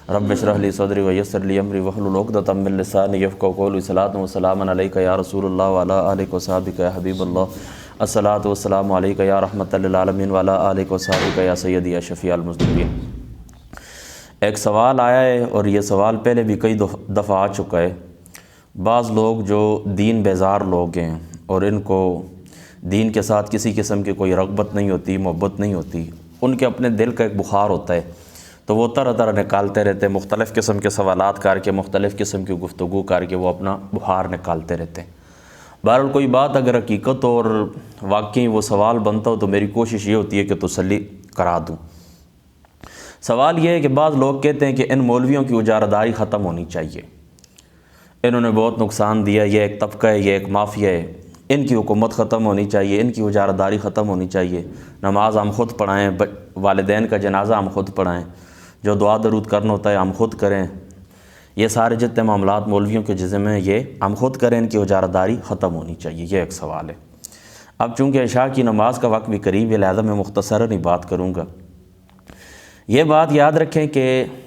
رب اشرح لی صدری ویسر لی امری واحلل عقدۃ من لسانی یفقهوا قولی صلاۃ و سلام علیک یا رسول اللہ وعلی آلک و صحبک یا حبیب اللہ الصلاۃ والسلام علیک یا رحمۃ للعالمین وعلی آلک و صحبک یا سیدی یا شفیع المذنبین۔ ایک سوال آیا ہے اور یہ سوال پہلے بھی کئی دفعہ آ چکا ہے۔ بعض لوگ جو دین بیزار لوگ ہیں اور ان کو دین کے ساتھ کسی قسم کی کوئی رغبت نہیں ہوتی، محبت نہیں ہوتی، ان کے اپنے دل کا ایک بخار ہوتا ہے، تو وہ طرح طرح نکالتے رہتے ہیں، مختلف قسم کے سوالات کر کے، مختلف قسم کی گفتگو کر کے وہ اپنا بخار نکالتے رہتے ہیں۔ بہرحال کوئی بات اگر حقیقت اور واقعی وہ سوال بنتا ہو تو میری کوشش یہ ہوتی ہے کہ تسلی کرا دوں۔ سوال یہ ہے کہ بعض لوگ کہتے ہیں کہ ان مولویوں کی اجارہ ختم ہونی چاہیے، انہوں نے بہت نقصان دیا، یہ ایک طبقہ ہے، یہ ایک مافیا ہے، ان کی حکومت ختم ہونی چاہیے، ان کی اجارہ داری ختم ہونی چاہیے، نماز ہم خود پڑھائیں، والدین کا جنازہ ہم خود پڑھائیں، جو دعا درود کرنا ہوتا ہے ہم خود کریں، یہ سارے جتنے معاملات مولویوں کے جزم ہیں یہ ہم خود کریں، ان کی اجارہ داری ختم ہونی چاہیے، یہ ایک سوال ہے۔ اب چونکہ عشاء کی نماز کا وقت بھی قریب ہے لہذا میں مختصراً ہی بات کروں گا۔ یہ بات یاد رکھیں کہ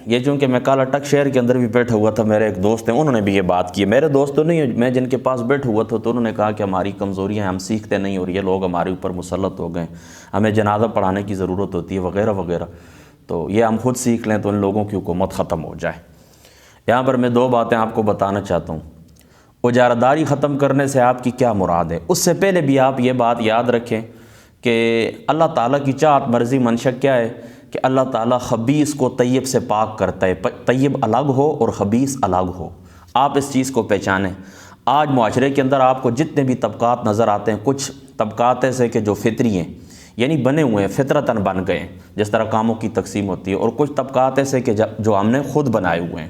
یہ چونکہ میں کالا ٹک شہر کے اندر بھی بیٹھا ہوا تھا، میرے ایک دوست ہیں انہوں نے بھی یہ بات کی ہے، میرے دوست تو نہیں ہے، میں جن کے پاس بیٹھا ہوا تھا تو انہوں نے کہا کہ ہماری کمزوریاں ہیں، ہم سیکھتے نہیں اور یہ لوگ ہمارے اوپر مسلط ہو گئے، ہمیں جنازہ پڑھانے کی ضرورت ہوتی ہے وغیرہ وغیرہ، تو یہ ہم خود سیکھ لیں تو ان لوگوں کی حکومت ختم ہو جائے۔ یہاں پر میں دو باتیں آپ کو بتانا چاہتا ہوں۔ اجارہ داری ختم کرنے سے آپ کی کیا مراد ہے؟ اس سے پہلے بھی آپ یہ بات یاد رکھیں کہ اللہ تعالیٰ کی چاہت مرضی منشا کیا ہے کہ اللہ تعالیٰ خبیث کو طیب سے پاک کرتا ہے، طیب الگ ہو اور خبیث الگ ہو، آپ اس چیز کو پہچانیں۔ آج معاشرے کے اندر آپ کو جتنے بھی طبقات نظر آتے ہیں، کچھ طبقات ایسے کہ جو فطری ہیں، یعنی بنے ہوئے ہیں، فطرتاً بن گئے ہیں، جس طرح کاموں کی تقسیم ہوتی ہے، اور کچھ طبقات ایسے کہ جو ہم نے خود بنائے ہوئے ہیں۔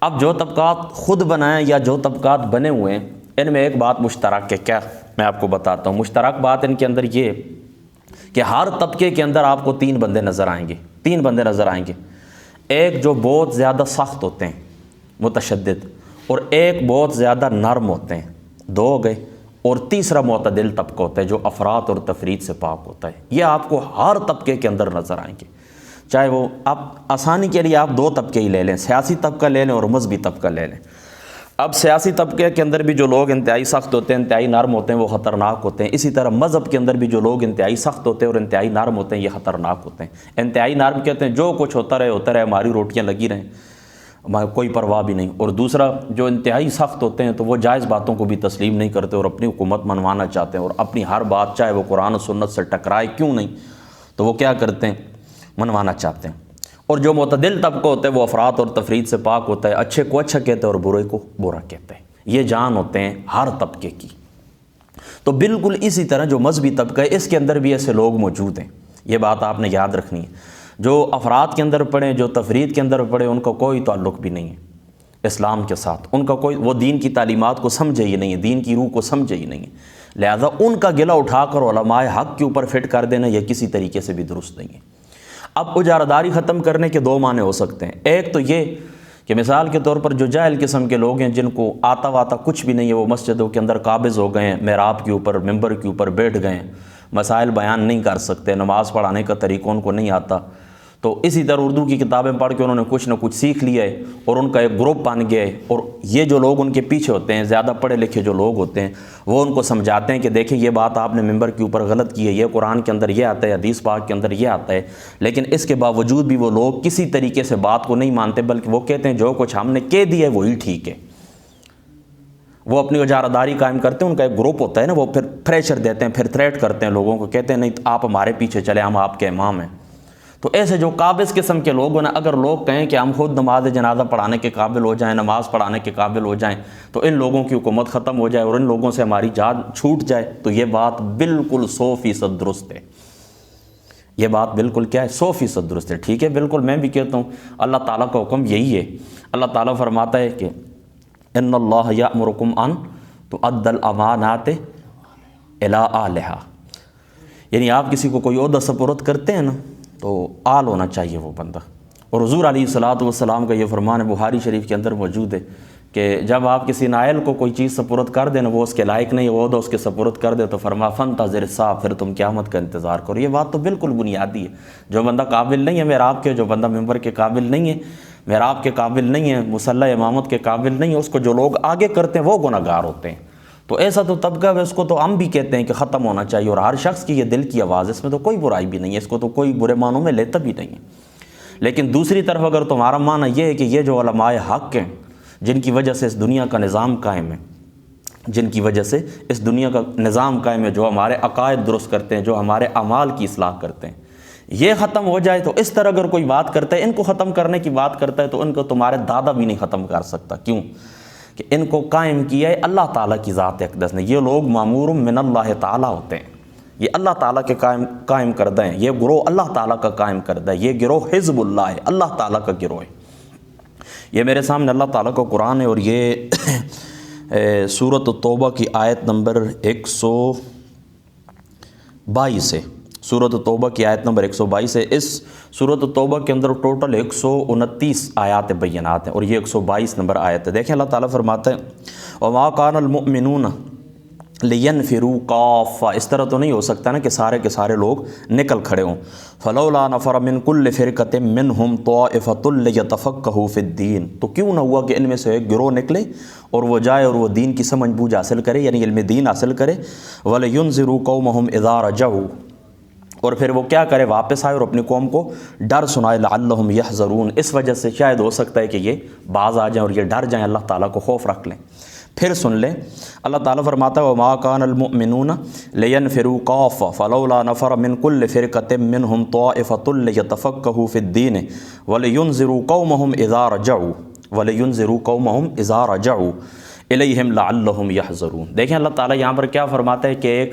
اب جو طبقات خود بنائیں یا جو طبقات بنے ہوئے ہیں، ان میں ایک بات مشترک ہے، کیا میں آپ کو بتاتا ہوں۔ مشترک بات ان کے اندر یہ کہ ہر طبقے کے اندر آپ کو تین بندے نظر آئیں گے، ایک جو بہت زیادہ سخت ہوتے ہیں، متشدد، اور ایک بہت زیادہ نرم ہوتے ہیں، دو ہو گئے، اور تیسرا معتدل طبقہ ہوتا ہے جو افراط اور تفریط سے پاک ہوتا ہے۔ یہ آپ کو ہر طبقے کے اندر نظر آئیں گے، چاہے وہ آپ آسانی کے لیے آپ دو طبقے ہی لے لیں، سیاسی طبقہ لے لیں اور مذہبی طبقہ لے لیں۔ اب سیاسی طبقے کے اندر بھی جو لوگ انتہائی سخت ہوتے ہیں، انتہائی نرم ہوتے ہیں، وہ خطرناک ہوتے ہیں۔ اسی طرح مذہب کے اندر بھی جو لوگ انتہائی سخت ہوتے ہیں اور انتہائی نرم ہوتے ہیں، یہ خطرناک ہوتے ہیں۔ انتہائی نرم کہتے ہیں جو کچھ ہوتا رہے، ہماری روٹیاں لگی رہیں، کوئی پرواہ بھی نہیں۔ اور دوسرا جو انتہائی سخت ہوتے ہیں تو وہ جائز باتوں کو بھی تسلیم نہیں کرتے اور اپنی حکومت منوانا چاہتے ہیں، اور اپنی ہر بات چاہے وہ قرآن و سنت سے ٹکرائے کیوں نہیں تو وہ کیا کرتے ہیں، منوانا چاہتے ہیں۔ اور جو معتدل طبقہ ہوتا ہے وہ افراط اور تفریط سے پاک ہوتا ہے، اچھے کو اچھا کہتے ہیں اور برے کو برا کہتے ہیں۔ یہ جان ہوتے ہیں ہر طبقے کی۔ تو بالکل اسی طرح جو مذہبی طبقہ ہے اس کے اندر بھی ایسے لوگ موجود ہیں، یہ بات آپ نے یاد رکھنی ہے۔ جو افراد کے اندر پڑے، جو تفرید کے اندر پڑے، ان کا کوئی تعلق بھی نہیں ہے اسلام کے ساتھ، ان کا کوئی، وہ دین کی تعلیمات کو سمجھے ہی نہیں ہے، دین کی روح کو سمجھے ہی نہیں ہے، لہذا ان کا گلہ اٹھا کر علماء حق کے اوپر فٹ کر دینا یہ کسی طریقے سے بھی درست نہیں ہے۔ اب اجارہ داری ختم کرنے کے دو معنی ہو سکتے ہیں، ایک تو یہ کہ مثال کے طور پر جو جاہل قسم کے لوگ ہیں جن کو آتا واتا کچھ بھی نہیں ہے، وہ مسجدوں کے اندر قابض ہو گئے ہیں، محراب کے اوپر، ممبر کے اوپر بیٹھ گئے ہیں، مسائل بیان نہیں کر سکتے، نماز پڑھانے کا طریقہ ان کو نہیں آتا، تو اسی طرح اردو کی کتابیں پڑھ کے انہوں نے کچھ نہ کچھ سیکھ لیا ہے اور ان کا ایک گروپ بن گیا ہے، اور یہ جو لوگ ان کے پیچھے ہوتے ہیں، زیادہ پڑھے لکھے جو لوگ ہوتے ہیں، وہ ان کو سمجھاتے ہیں کہ دیکھیں یہ بات آپ نے ممبر کے اوپر غلط کی ہے، یہ قرآن کے اندر یہ آتا ہے، حدیث پاک کے اندر یہ آتا ہے، لیکن اس کے باوجود بھی وہ لوگ کسی طریقے سے بات کو نہیں مانتے، بلکہ وہ کہتے ہیں جو کچھ ہم نے کہہ دیا ہے وہی ٹھیک ہے۔ وہ اپنی اجارہ داری قائم کرتے ہیں، ان کا ایک گروپ ہوتا ہے نا، وہ پھر پریشر دیتے ہیں، پھر تھریٹ کرتے ہیں لوگوں کو، کہتے ہیں نہیں آپ ہمارے پیچھے چلے، ہم آپ کے امام ہیں۔ تو ایسے جو قابض قسم کے لوگ ہیں نا، اگر لوگ کہیں کہ ہم خود نماز جنازہ پڑھانے کے قابل ہو جائیں، نماز پڑھانے کے قابل ہو جائیں، تو ان لوگوں کی حکومت ختم ہو جائے اور ان لوگوں سے ہماری جان چھوٹ جائے، تو یہ بات بالکل 100% درست ہے۔ یہ بات بالکل کیا ہے، 100% درست ہے، ٹھیک ہے، بالکل میں بھی کہتا ہوں اللہ تعالیٰ کا حکم یہی ہے۔ اللہ تعالیٰ فرماتا ہے کہ ان اللہ یأمرکم ان تؤدوا الامانات الی اہلہا، یعنی آپ کسی کو کوئی عہدہ سپرد کرتے ہیں نا تو آل ہونا چاہیے وہ بندہ۔ اور حضور علیہ الصلوۃ والسلام کا یہ فرمان ہے، بخاری شریف کے اندر موجود ہے کہ جب آپ کسی نائل کو کوئی چیز سپرد کر دیں نا، وہ اس کے لائق نہیں، وہ عہدہ اس کے سپرد کر دے، تو فرما فانتظر الساعۃ، پھر تم قیامت کا انتظار کرو۔ یہ بات تو بالکل بنیادی ہے، جو بندہ قابل نہیں ہے محراب کے، جو بندہ ممبر کے قابل نہیں ہے، محراب کے قابل نہیں ہے، مصلی امامت کے قابل نہیں ہے، اس کو جو لوگ آگے کرتے ہیں وہ گناہ گار ہوتے ہیں۔ تو ایسا تو طبقہ ہے، اس کو تو ہم بھی کہتے ہیں کہ ختم ہونا چاہیے، اور ہر شخص کی یہ دل کی آواز ہے، اس میں تو کوئی برائی بھی نہیں ہے، اس کو تو کوئی برے معنوں میں لیتا بھی نہیں ہے۔ لیکن دوسری طرف اگر تمہارا معنی یہ ہے کہ یہ جو علماء حق ہیں جن کی وجہ سے اس دنیا کا نظام قائم ہے، جن کی وجہ سے اس دنیا کا نظام قائم ہے، جو ہمارے عقائد درست کرتے ہیں، جو ہمارے اعمال کی اصلاح کرتے ہیں، یہ ختم ہو جائے تو اس طرح اگر کوئی بات کرتا ہے، ان کو ختم کرنے کی بات کرتا ہے، تو ان کو تمہارے دادا بھی نہیں ختم کر سکتا۔ کیوں کہ ان کو قائم کیا ہے اللہ تعالیٰ کی ذات اقدس نے۔ یہ لوگ مامور من اللہ تعالیٰ ہوتے ہیں، یہ اللہ تعالیٰ کے قائم کردہ ہیں، یہ گروہ اللہ تعالیٰ کا قائم کردہ ہے، یہ گروہ حزب اللہ ہے، اللہ تعالیٰ کا گروہ ہے۔ یہ میرے سامنے اللہ تعالیٰ کا قرآن ہے، اور یہ سورۃ التوبہ کی آیت نمبر 122 ہے، سورۃ التوبہ کی آیت نمبر 122 ہے۔ اس سورۃ التوبہ کے اندر ٹوٹل 129 آیات بینات ہیں، اور یہ 122 نمبر آیت ہے۔ دیکھیں اللہ تعالیٰ فرماتے ہیں وَمَا كَانَ الْمُؤْمِنُونَ لِيَنْفِرُوا كَافَّةً، اس طرح تو نہیں ہو سکتا نا کہ سارے کے سارے لوگ نکل کھڑے ہوں۔ فَلَوْلَا نَفَرَ مِنْ كُلِّ فِرْقَةٍ مِّنْهُمْ طَائِفَةٌ لِيَتَفَقَّهُوا فِي الدِّينِ، تو کیوں نہ ہوا کہ ان میں سے ایک گروہ نکلے اور وہ جائے اور وہ دین کی سمجھ بوجھ حاصل کرے، یعنی علم دین حاصل کرے۔ وَلَيُنذِرُوا قَوْمَهُمْ إِذَا رَجَعُوا، اور پھر وہ کیا کرے، واپس آئے اور اپنی قوم کو ڈر سنائے، لعلہم یحذرون، اس وجہ سے شاید ہو سکتا ہے کہ یہ باز آ جائیں اور یہ ڈر جائیں، اللہ تعالیٰ کو خوف رکھ لیں۔ پھر سن لیں اللہ تعالیٰ فرماتا ہے وَمَا كَانَ الْمُؤْمِنُونَ لِيَنْفِرُوا كَافَّةً فَلَوْلَا نَفَرَ مِنْ كُلِّ فِرْقَةٍ مِّنْهُمْ طَائِفَةٌ لِيَتَفَقَّهُوا فِي الدِّينِ وَلِيُنذِرُوا قَوْمَهُمْ إِذَا رَجَعُوا إِلَيْهِمْ لَعَلَّهُمْ يَحْذَرُونَ۔ دیکھیں اللہ تعالیٰ یہاں پر کیا فرماتا ہے کہ ایک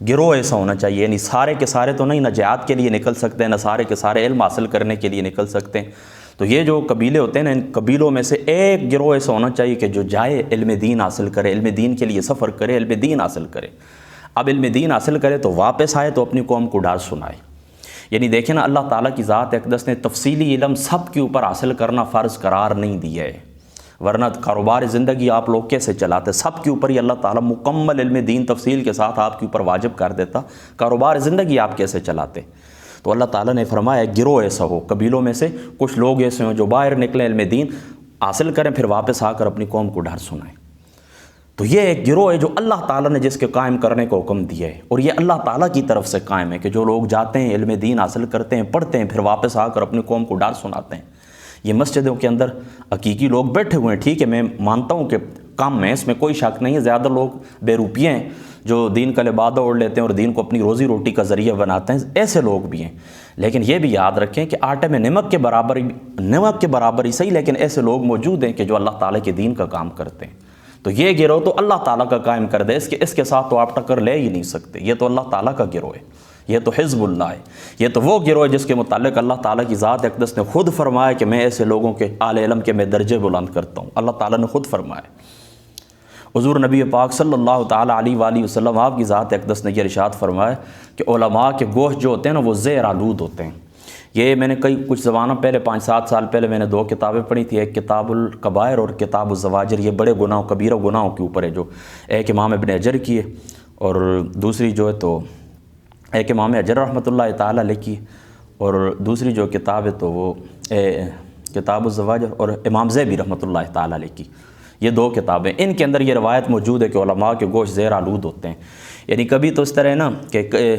گروہ ایسا ہونا چاہیے، یعنی سارے کے سارے تو نہیں، نہ جہاد کے لیے نکل سکتے ہیں، نہ سارے کے سارے علم حاصل کرنے کے لیے نکل سکتے ہیں۔ تو یہ جو قبیلے ہوتے ہیں نا، ان قبیلوں میں سے ایک گروہ ایسا ہونا چاہیے کہ جو جائے علم دین حاصل کرے، علم دین کے لیے سفر کرے، علم دین حاصل کرے۔ اب علم دین حاصل کرے تو واپس آئے تو اپنی قوم کو ڈر سنائے۔ یعنی دیکھیں نا اللہ تعالیٰ کی ذات اقدس نے تفصیلی علم سب کے اوپر حاصل کرنا فرض قرار نہیں دیا ہے، ورنہ کاروبار زندگی آپ لوگ کیسے چلاتے؟ سب کے اوپر ہی اللہ تعالیٰ مکمل علم دین تفصیل کے ساتھ آپ کے اوپر واجب کر دیتا، کاروبار زندگی آپ کیسے چلاتے؟ تو اللہ تعالیٰ نے فرمایا گروہ ایسا ہو، قبیلوں میں سے کچھ لوگ ایسے ہوں جو باہر نکلیں، علم دین حاصل کریں، پھر واپس آ کر اپنی قوم کو ڈر سنائیں۔ تو یہ ایک گروہ ہے جو اللہ تعالیٰ نے جس کے قائم کرنے کو حکم دیا ہے، اور یہ اللہ تعالیٰ کی طرف سے قائم ہے کہ جو لوگ جاتے ہیں، علم دین حاصل کرتے ہیں، پڑھتے ہیں، پھر واپس آ کر اپنی قوم کو ڈر سناتے ہیں۔ یہ مسجدوں کے اندر حقیقی لوگ بیٹھے ہوئے ہیں، ٹھیک ہے، میں مانتا ہوں کہ کم ہے، اس میں کوئی شک نہیں ہے، زیادہ لوگ بے روپیے ہیں جو دین کا لبادہ اوڑھ لیتے ہیں اور دین کو اپنی روزی روٹی کا ذریعہ بناتے ہیں، ایسے لوگ بھی ہیں۔ لیکن یہ بھی یاد رکھیں کہ آٹے میں نمک کے برابر ہی صحیح، لیکن ایسے لوگ موجود ہیں کہ جو اللہ تعالیٰ کے دین کا کام کرتے ہیں۔ تو یہ گروہ تو اللہ تعالیٰ کا قائم کر دے، اس کے ساتھ تو آپ ٹکر لے ہی نہیں سکتے، یہ تو اللہ تعالیٰ کا گروہ ہے، یہ تو حزب اللہ ہے، یہ تو وہ گروہ ہے جس کے متعلق اللہ تعالیٰ کی ذات اقدس نے خود فرمایا کہ میں ایسے لوگوں کے اعلی علم کے میں درجے بلند کرتا ہوں، اللہ تعالیٰ نے خود فرمایا۔ حضور نبی پاک صلی اللہ تعالیٰ علیہ وآلہ وسلم آپ کی ذات اقدس نے یہ ارشاد فرمایا کہ علماء کے گوشت جو ہوتے ہیں نا وہ زہر آلود ہوتے ہیں۔ یہ میں نے کچھ زمانہ پہلے 5-7 سال پہلے میں نے 2 کتابیں پڑھی تھی، ایک کتاب الکبائر اور کتاب الزواجر، یہ بڑے گناہوں کبیرہ گناہوں کے اوپر ہے، جو ایک امام ابن حجر کی ہے اور دوسری جو ہے تو ایک امام حجر رحمۃ اللہ تعالیٰ علیہ کی، اور دوسری جو کتاب ہے تو وہ کتاب الزواجر اور امام زیبی رحمۃ اللہ تعالیٰ علیہ کی، یہ 2 کتابیں۔ ان کے اندر یہ روایت موجود ہے کہ علماء کے گوشت زہر آلود ہوتے ہیں۔ یعنی کبھی تو اس طرح ہے نا کہ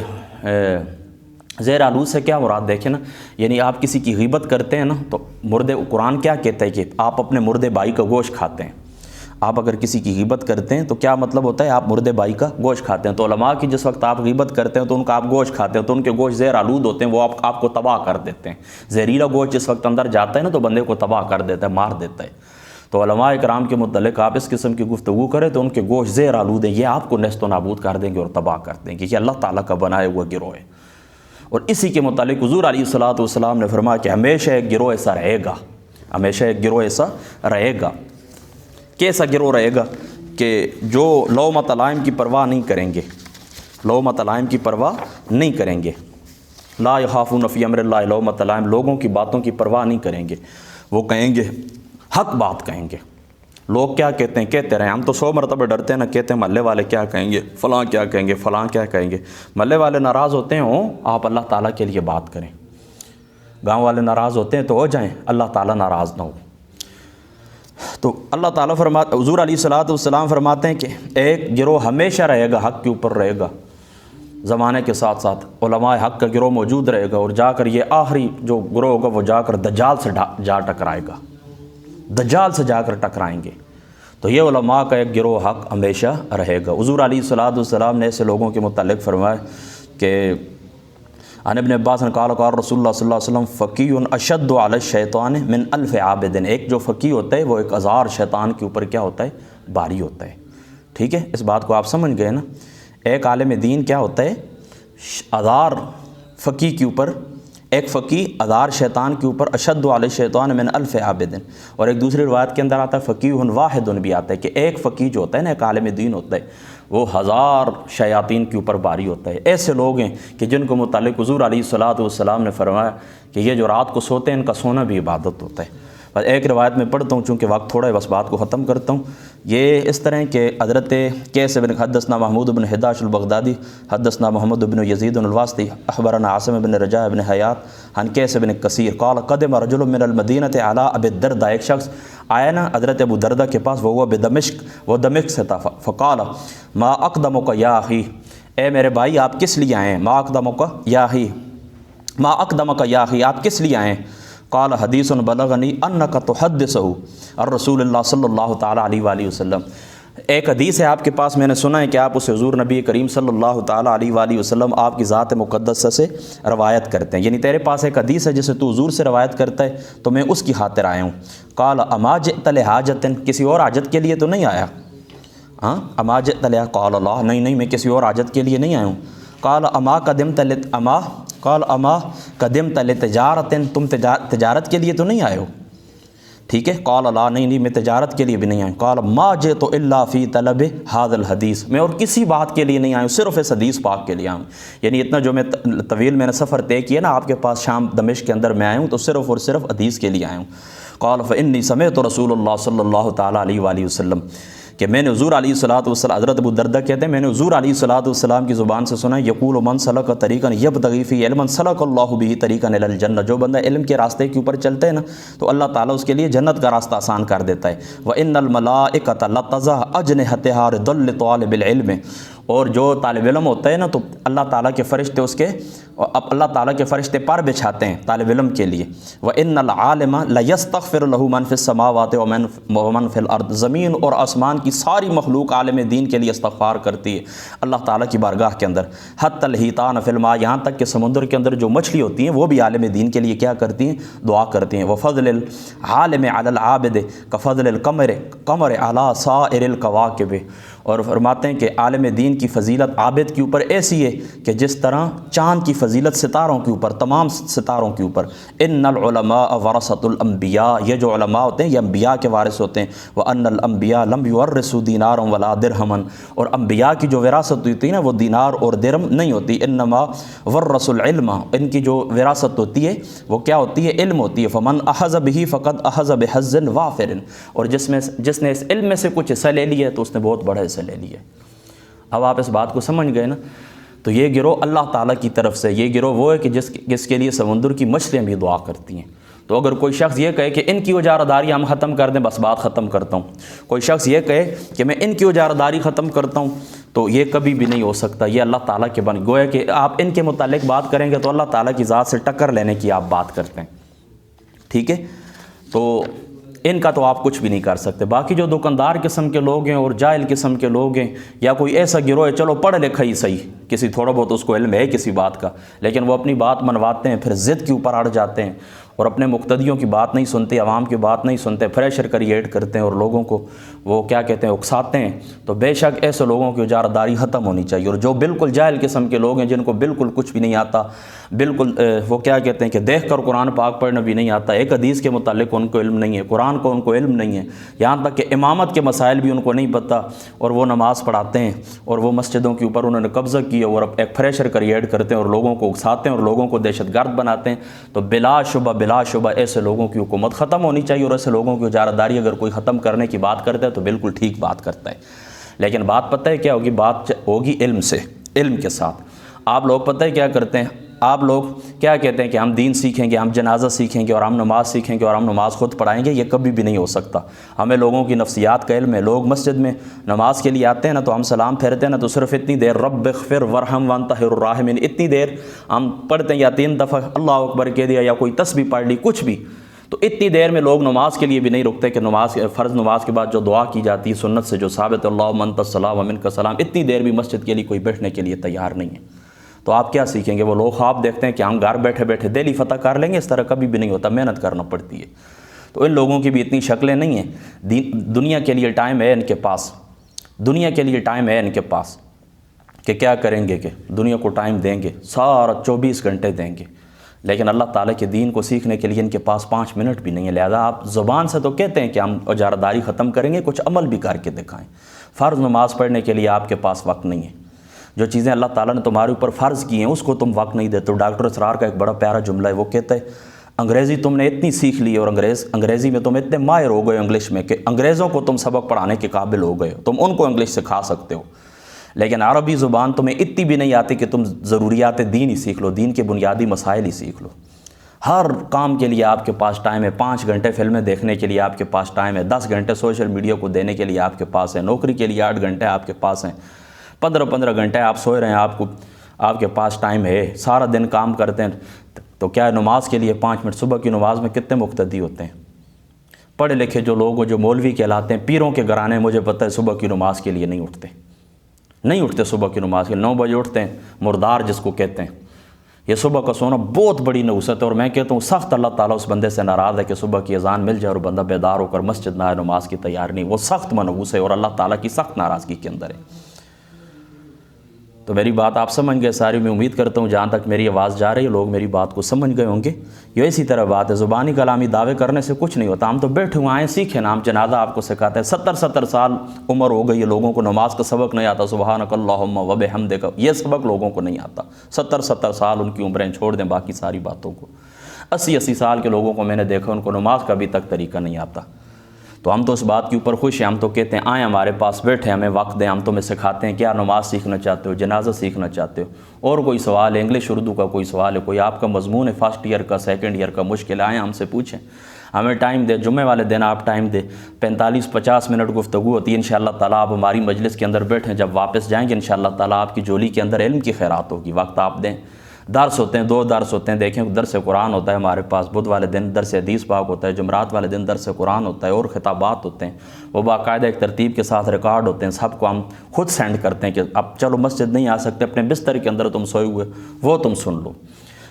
زہر آلود سے کیا مراد دیکھیں نا، یعنی آپ کسی کی غیبت کرتے ہیں نا تو قرآن کیا کہتا ہے کہ آپ اپنے مردے بھائی کا گوشت کھاتے ہیں۔ آپ اگر کسی کی غیبت کرتے ہیں تو کیا مطلب ہوتا ہے؟ آپ مردے بھائی کا گوشت کھاتے ہیں۔ تو علماء کی جس وقت آپ غیبت کرتے ہیں تو ان کا آپ گوشت کھاتے ہیں، تو ان کے گوشت زہر آلود ہوتے ہیں، وہ آپ کو تباہ کر دیتے ہیں۔ زہریلا گوشت جس وقت اندر جاتا ہے نا تو بندے کو تباہ کر دیتا ہے، مار دیتا ہے۔ تو علماء کرام کے متعلق آپ اس قسم کی گفتگو کریں تو ان کے گوشت زہر آلود ہیں، یہ آپ کو نیست و نابود کر دیں گے اور تباہ کر دیں گے، یہ اللہ تعالیٰ کا بنایا ہوا گروہ ہے۔ اور اسی کے متعلق حضور علیہ الصلوۃ والسلام نے فرمایا کہ ہمیشہ ایک گروہ ایسا رہے گا، ہمیشہ ایک گروہ ایسا رہے گا۔ کیسا گروہ رہے گا؟ کہ جو لومۃ لائم کی پرواہ نہیں کریں گے، لومۃ لائم کی پرواہ نہیں کریں گے، لا یخافون فی امر اللہ لومۃ لائم، لوگوں کی باتوں کی پرواہ نہیں کریں گے، وہ کہیں گے حق بات کہیں گے۔ لوگ کیا کہتے ہیں کہتے رہیں، ہم تو 100 مرتبہ ڈرتے ہیں نا، کہتے ہیں محلے والے کیا کہیں گے، فلاں کیا کہیں گے، فلاں کیا کہیں گے۔ محلے والے ناراض ہوتے ہیں آپ اللہ تعالیٰ کے لیے بات کریں، گاؤں والے ناراض ہوتے ہیں تو ہو جائیں، اللہ تعالیٰ ناراض نہ ہو۔ تو اللہ تعالیٰ حضور علیہ الصلوۃ والسلام فرماتے ہیں کہ ایک گروہ ہمیشہ رہے گا، حق کے اوپر رہے گا، زمانے کے ساتھ ساتھ علماء حق کا گروہ موجود رہے گا، اور جا کر یہ آخری جو گروہ ہوگا وہ جا کر دجال سے جا ٹکرائے گا، دجال سے جا کر ٹکرائیں گے۔ تو یہ علماء کا ایک گروہ حق ہمیشہ رہے گا۔ حضور علیہ الصلوۃ والسلام نے ایسے لوگوں کے متعلق فرمایا کہ عن ابن عباس نے قال قال رسول اللہ صلی اللہ علیہ وسلم فقی اشد علی الشیطان من الف عابد، ایک جو فقی ہوتا ہے وہ 1000 شیطان کے اوپر کیا ہوتا ہے؟ باری ہوتا ہے۔ ٹھیک ہے، اس بات کو آپ سمجھ گئے نا؟ ایک عالم دین کیا ہوتا ہے؟ 1000 فقی کے اوپر، ایک فقی 1000 شیطان کے اوپر، اشد علی الشیطان من الف عابد، اور ایک دوسری روایت کے اندر آتا ہے فقیہ واحد بھی آتا ہے کہ ایک فقی جو ہوتا ہے نا، ایک عالم دین ہوتا ہے، وہ 1000 شیاطین کے اوپر باری ہوتا ہے۔ ایسے لوگ ہیں کہ جن کو متعلق حضور علیہ الصلوۃ والسلام نے فرمایا کہ یہ جو رات کو سوتے ہیں ان کا سونا بھی عبادت ہوتا ہے۔ بس ایک روایت میں پڑھتا ہوں چونکہ وقت تھوڑا ہے، بس بات کو ختم کرتا ہوں۔ یہ اس طرح کہ حضرت قیس بن حدثنا محمود بن حداش البغدادی حدثنا محمد بن یزید الواسطی اخبرنا عاصم بن رجاء بن حیات عن قیس بن کثیر قال قدم رجل من المدینہ علی ابی الدرداء، ایک شخص آیا نا حضرت ابو دردہ کے پاس، وہ بدمشق، وہ دمشق سے تھا، فقال ما اقدمک یا اخی، اے میرے بھائی آپ کس لیے آئے ہیں؟ ما اقدمک یا اخی، ما اقدمک یا اخی، آپ کس لیے آئے ہیں؟ قال حدیث بلغنی انک تحدثہ الرسول اللہ صلی اللہ تعالیٰ علیہ وآلہ وسلم، ایک حدیث ہے آپ کے پاس، میں نے سنا ہے کہ آپ اسے حضور نبی کریم صلی اللہ تعالیٰ علیہ وآلہ وسلم آپ کی ذات مقدسہ سے روایت کرتے ہیں، یعنی تیرے پاس ایک حدیث ہے جسے تو حضور سے روایت کرتا ہے، تو میں اس کی خاطر آیا ہوں۔ قال اما جئت لحاجۃ، کسی اور حاجت کے لیے تو نہیں آیا؟ ہاں، اما جئت لحاجۃ، قال اللہ نہیں نہیں میں کسی اور حاجت کے لیے نہیں آیا ہوں۔ قال اما قدمت لتجارۃ، تم تجارت کے لیے تو نہیں آئے ہو؟ ٹھیک ہے، قال لا نہیں میں تجارت کے لیے بھی نہیں آیا۔ قال ما جئت الا فی طلب هذا الحدیث، میں اور کسی بات کے لیے نہیں آیا ہوں، صرف اس حدیث پاک کے لیے آیا ہوں۔ یعنی اتنا جو میں طویل میں نے سفر طے کیا نا آپ کے پاس شام دمشق کے اندر میں آیا ہوں، تو صرف اور صرف حدیث کے لیے آیا ہوں۔ قال فانی سمعت رسول اللہ صلی اللہ تعالیٰ علیہ وآلہ وسلم، کہ میں نے حضور علیہ الصلوۃ والسلام، حضرت ابو دردہ کہتے ہیں میں نے حضور علیہ الصلوۃ والسلام کی زبان سے سنا، یقول من سلک طریقا یبتغی فیہ علما سلک اللہ بہ طریقا الی الجنہ، جو بندہ علم کے راستے کے اوپر چلتا ہے نا تو اللہ تعالیٰ اس کے لیے جنت کا راستہ آسان کر دیتا ہے۔ وان الملائکۃ لتضع اجنحتها رضا لطالب العلم، اور جو طالب علم ہوتا ہے نا تو اللہ تعالیٰ کے فرشتے اس کے، اللہ تعالیٰ کے فرشتے پر بچھاتے ہیں طالب علم کے لیے۔ وَإِنَّ الْعَالِمَ لَيَسْتَغْفِرُ لَهُ مَنْ فِي السَّمَاوَاتِ وَمَنْ فِي الْأَرْضِ، زمین اور آسمان کی ساری مخلوق عالم دین کے لیے استغفار کرتی ہے اللہ تعالیٰ کی بارگاہ کے اندر، حتی الحیتان فی الماء، یہاں تک کہ سمندر کے اندر جو مچھلی ہوتی ہیں وہ بھی عالم دین کے لیے کیا کرتی ہیں؟ دعا کرتی ہیں۔ وَفَضْلِ الْعَالِمِ عَلَى الْعَابِدِ كَفَضْلِ الْقَمَرِ عَلَى سَائِرِ الْكَوَاكِبِ، اور فرماتے ہیں کہ عالم دین کی فضیلت عابد کے اوپر ایسی ہے کہ جس طرح چاند کی فضیلت ستاروں کے اوپر، تمام ستاروں کے اوپر۔ ان العلماء ورثۃ الانبیاء، یہ جو علماء ہوتے ہیں یہ انبیاء کے وارث ہوتے ہیں۔ وان الانبیاء لم یورثوا دینارا ولا درہما، اور انبیاء کی جو وراثت ہوتی ہے نا وہ دینار اور درہم نہیں ہوتی، انما ورثوا العلم، ان کی جو وراثت ہوتی ہے وہ کیا ہوتی ہے؟ علم ہوتی ہے۔ فمن اخذ به فقد اخذ بحظ وافر، اور جس نے اس علم میں سے کچھ حصہ لے لیا ہے تو اس نے بہت بڑا حصہ لے لیا ہے۔ اب آپ اس بات کو سمجھ گئے نا؟ تو یہ گروہ اللہ تعالیٰ کی طرف سے، یہ گروہ وہ ہے کہ جس کے لیے سمندر کی مچھلیاں بھی دعا کرتی ہیں۔ تو اگر کوئی شخص یہ کہے کہ ان کی اجارہ داری ہم ختم کر دیں، بس بات ختم کرتا ہوں، کوئی شخص یہ کہے کہ میں ان کی اجارہ داری ختم کرتا ہوں، تو یہ کبھی بھی نہیں ہو سکتا۔ یہ اللہ تعالیٰ کے بن گویا کہ آپ ان کے متعلق بات کریں گے تو اللہ تعالیٰ کی ذات سے ٹکر لینے کی آپ بات کرتے ہیں۔ ٹھیک ہے، تو ان کا تو آپ کچھ بھی نہیں کر سکتے۔ باقی جو دکاندار قسم کے لوگ ہیں اور جاہل قسم کے لوگ ہیں، یا کوئی ایسا گروہ ہے چلو پڑھ لکھا ہی صحیح، کسی تھوڑا بہت اس کو علم ہے کسی بات کا، لیکن وہ اپنی بات منواتے ہیں، پھر ضد کے اوپر اڑ جاتے ہیں اور اپنے مقتدیوں کی بات نہیں سنتے، عوام کی بات نہیں سنتے، پریشر کریٹ کرتے ہیں اور لوگوں کو وہ کیا کہتے ہیں اکساتے ہیں۔ تو بے شک ایسے لوگوں کی اجارہ داری ختم ہونی چاہیے۔ اور جو بالکل جاہل قسم کے لوگ ہیں جن کو بالکل کچھ بھی نہیں آتا، بالکل وہ کیا کہتے ہیں کہ دیکھ کر قرآن پاک پڑھنا بھی نہیں آتا، ایک حدیث کے متعلق ان کو علم نہیں ہے، قرآن کو ان کو علم نہیں ہے، یہاں تک کہ امامت کے مسائل بھی ان کو نہیں پتہ، اور وہ نماز پڑھاتے ہیں اور وہ مسجدوں کے اوپر انہوں نے قبضہ کیا اور ایک پریشر کریٹ کرتے ہیں اور لوگوں کو اکساتے ہیں اور لوگوں کو دہشت گرد بناتے ہیں۔ تو بلا شبہ ایسے لوگوں کی حکومت ختم ہونی چاہیے، اور ایسے لوگوں کی اجارہ داری اگر کوئی ختم کرنے کی بات کرتا ہے تو بالکل ٹھیک بات کرتا ہے، لیکن بات پتہ ہے کیا ہوگی؟ بات ہوگی علم سے، علم کے ساتھ۔ آپ لوگ پتہ ہے کیا کرتے ہیں؟ آپ لوگ کیا کہتے ہیں کہ ہم دین سیکھیں گے، ہم جنازہ سیکھیں گے اور ہم نماز سیکھیں گے اور ہم نماز خود پڑھائیں گے، یہ کبھی بھی نہیں ہو سکتا۔ ہمیں لوگوں کی نفسیات کا علم ہے۔ لوگ مسجد میں نماز کے لیے آتے ہیں نا تو ہم سلام پھیرتے ہیں نا تو صرف اتنی دیر رب اغفر ورحم وانت خیر الراحمین، اتنی دیر ہم پڑھتے ہیں، یا 3 دفعہ اللہ اکبر کہہ دیا یا کوئی تسبیح پڑھ لی، کچھ بھی، تو اتنی دیر میں لوگ نماز کے لیے بھی نہیں رکتے کہ نماز فرض نماز کے بعد جو دعا کی جاتی ہے سنت سے جو ثابت اللہم انت السلام ومنک السلام، اتنی دیر بھی مسجد کے لیے کوئی بیٹھنے کے لیے تیار نہیں ہے۔ تو آپ کیا سیکھیں گے؟ وہ لوگ خواب دیکھتے ہیں کہ ہم گھر بیٹھے بیٹھے دہلی فتح کر لیں گے، اس طرح کبھی بھی نہیں ہوتا، محنت کرنا پڑتی ہے۔ تو ان لوگوں کی بھی اتنی شکلیں نہیں ہیں۔ دنیا کے لیے ٹائم ہے ان کے پاس، دنیا کے لیے ٹائم ہے ان کے پاس کہ کیا کریں گے، کہ دنیا کو ٹائم دیں گے، سارا 24 گھنٹے دیں گے، لیکن اللہ تعالیٰ کے دین کو سیکھنے کے لیے ان کے پاس 5 منٹ بھی نہیں ہے۔ لہذا آپ زبان سے تو کہتے ہیں کہ ہم اجارہ داری ختم کریں گے، کچھ عمل بھی کر کے دکھائیں۔ فرض نماز پڑھنے کے لیے آپ کے پاس وقت نہیں ہے۔ جو چیزیں اللہ تعالیٰ نے تمہارے اوپر فرض کی ہیں اس کو تم وقت نہیں دیتے۔ ڈاکٹر اسرار کا ایک بڑا پیارا جملہ ہے، وہ کہتا ہے انگریزی تم نے اتنی سیکھ لی اور انگریزی میں تم اتنے ماہر ہو گئے انگلش میں کہ انگریزوں کو تم سبق پڑھانے کے قابل ہو گئے ہو، تم ان کو انگلش سکھا سکتے ہو، لیکن عربی زبان تمہیں اتنی بھی نہیں آتی کہ تم ضروریات دین ہی سیکھ لو، دین کے بنیادی مسائل ہی سیکھ لو۔ ہر کام کے لیے آپ کے پاس ٹائم ہے، 5 گھنٹے فلمیں دیکھنے کے لیے آپ کے پاس ٹائم ہے، 10 گھنٹے سوشل میڈیا کو دینے کے لیے آپ کے پاس ہے، نوکری کے لیے 8 گھنٹے آپ کے پاس ہیں، 15 گھنٹے آپ سوئے رہے ہیں، آپ کے پاس ٹائم ہے، سارا دن کام کرتے ہیں، تو کیا نماز کے لیے 5 منٹ؟ صبح کی نماز میں کتنے مقتدی ہوتے ہیں؟ پڑھے لکھے جو لوگ جو مولوی کہلاتے ہیں، پیروں کے گھرانے، مجھے پتہ ہے صبح کی نماز کے لیے نہیں اٹھتے صبح کی نماز کے لیے، 9 بجے اٹھتے ہیں، مردار جس کو کہتے ہیں۔ یہ صبح کا سونا بہت بڑی نحوست ہے، اور میں کہتا ہوں سخت اللہ تعالیٰ اس بندے سے ناراض ہے کہ صبح کی اذان مل جائے اور بندہ بیدار ہو کر مسجد نہ آئے، نماز کی تیار نہیں، وہ سخت منحوس ہے اور اللہ تعالیٰ کی سخت ناراضگی کے اندر ہے۔ تو میری بات آپ سمجھ گئے ساری، میں امید کرتا ہوں جہاں تک میری آواز جا رہی ہے لوگ میری بات کو سمجھ گئے ہوں گے۔ یہ اسی طرح بات ہے، زبانی کلامی دعوے کرنے سے کچھ نہیں ہوتا۔ ہم تو بیٹھے ہوئے آئیں سیکھیں نا، ہم جنازہ آپ کو سکھاتے ہیں، 70 سال عمر ہو گئی ہے، لوگوں کو نماز کا سبق نہیں آتا، سبحانک اللہم و بحمدک، یہ سبق لوگوں کو نہیں آتا۔ 70 سال ان کی عمریں، چھوڑ دیں باقی ساری باتوں کو۔ 80 سال کے لوگوں کو میں نے دیکھا ان کو نماز کا ابھی تک طریقہ نہیں آتا۔ تو ہم تو اس بات کے اوپر خوش ہیں، ہم تو کہتے ہیں آئیں ہمارے پاس بیٹھے، ہمیں وقت دیں، ہم تمہیں سکھاتے ہیں، کیا نماز سیکھنا چاہتے ہو، جنازہ سیکھنا چاہتے ہو، اور کوئی سوال ہے، انگلش اردو کا کوئی سوال ہے، کوئی آپ کا مضمون ہے فرسٹ ایئر کا، سیکنڈ ایئر کا مشکل ہے، آئیں ہم سے پوچھیں، ہمیں ٹائم دیں، جمعے والے دن آپ ٹائم دیں، 45-50 منٹ گفتگو ہوتی ہے، انشاءاللہ تعالیٰ آپ ہماری مجلس کے اندر بیٹھیں، جب واپس جائیں گے انشاءاللہ تعالیٰ آپ کی جولی کے اندر علم کی خیرات ہوگی، وقت آپ دیں۔ درس ہوتے ہیں، 2 درس ہوتے ہیں، دیکھیں درس قرآن ہوتا ہے ہمارے پاس، بدھ والے دن درس حدیث پاک ہوتا ہے، جمعرات والے دن درس قرآن ہوتا ہے، اور خطابات ہوتے ہیں، وہ باقاعدہ ایک ترتیب کے ساتھ ریکارڈ ہوتے ہیں، سب کو ہم خود سینڈ کرتے ہیں کہ اب چلو مسجد نہیں آ سکتے، اپنے بستر کے اندر تم سوئے ہوئے وہ تم سن لو،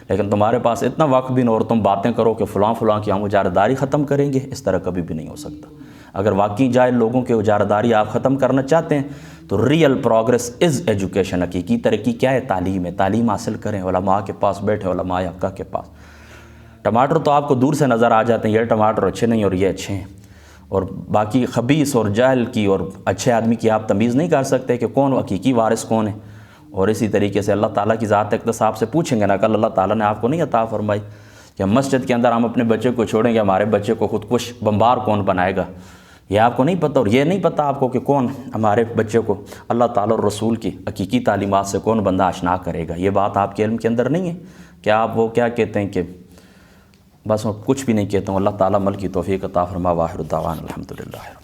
لیکن تمہارے پاس اتنا وقت بھی نہیں اور تم باتیں کرو کہ فلاں کی ہم اجارہ داری ختم کریں گے، اس طرح کبھی بھی نہیں ہو سکتا۔ اگر واقعی جائے لوگوں کے اجارہ داری آپ ختم کرنا چاہتے ہیں تو ریئل پروگرس از ایجوکیشن، حقیقی ترقی کیا ہے؟ تعلیم ہے، تعلیم حاصل کریں، علماء کے پاس بیٹھیں، علماء حقہ کے پاس۔ ٹماٹر تو آپ کو دور سے نظر آ جاتے ہیں، یہ ٹماٹر اچھے نہیں اور یہ اچھے ہیں، اور باقی خبیث اور جاہل کی اور اچھے آدمی کی آپ تمیز نہیں کر سکتے کہ کون حقیقی وارث کون ہے۔ اور اسی طریقے سے اللہ تعالیٰ کی ذات اقدس آپ سے پوچھیں گے نا، کل اللہ تعالیٰ نے آپ کو نہیں عطا فرمائی کہ مسجد کے اندر ہم اپنے بچے کو چھوڑیں گے، ہمارے بچے کو خودکش بمبار کون بنائے گا، یہ آپ کو نہیں پتہ، اور یہ نہیں پتہ آپ کو کہ کون ہمارے بچے کو اللہ تعالیٰ اور رسول کی حقیقی تعلیمات سے کون بندہ آشنا کرے گا، یہ بات آپ کے علم کے اندر نہیں ہے۔ کیا آپ وہ کیا کہتے ہیں کہ بس میں کچھ بھی نہیں کہتا ہوں، اللہ تعالیٰ عمل کی توفیق عطا فرما، واخر دعوانا الحمدللہ۔